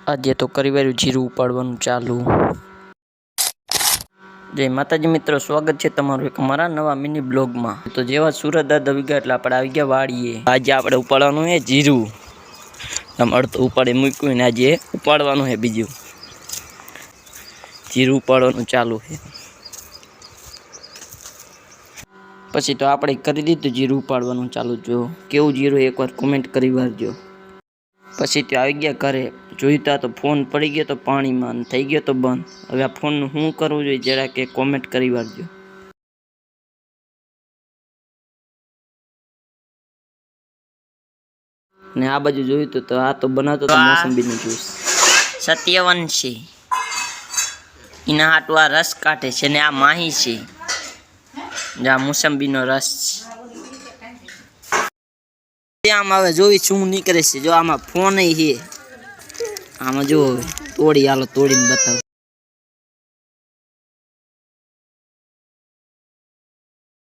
આજે તો કરીવાર્યું જીરું ઉપાડવાનું ચાલુ। જય માતાજી મિત્રો, સ્વાગત છે તમારું એક મારા નવા મિની બ્લોગમાં। તો જેવા સુરત દાદા આવી ગયા એટલે આપણે આવી ગયા વાડીએ। આજે આપણે ઉપાડવાનું છે જીરું। આમ અડધો ઉપાડી મૂક્યું ને આજે ઉપાડવાનું છે બીજું જીરું ઉપાડવાનું ચાલુ છે। પછી તો આપણે કરી દીધું જીરું ઉપાડવાનું ચાલુ। જો કેવું જીરું એકવાર કોમેન્ટ કરી વારજો। પછી તો આવી ગયા ઘરે, જોઈતા તો ફોન પડી ગયો તો પાણીમાં, થઈ ગયો તો બંધ। હવે આ ફોનનું શું કરવું જોઈએ જરા કે કોમેન્ટ કરી વારજો। ને આ બાજુ જોયું તો આ તો બનાવતો તો મોસંબીનું જ્યુસ। સત્યવંશી એના હાટુ આ રસ કાઢે છે ને આ માહી છે, આ મોસંબીનો રસ છે। આમ હવે જોઈ શું નીકળે છે, જો આમાં ફોન છે, આમાં જો તોડી, હાલો તોડીને બતાવો।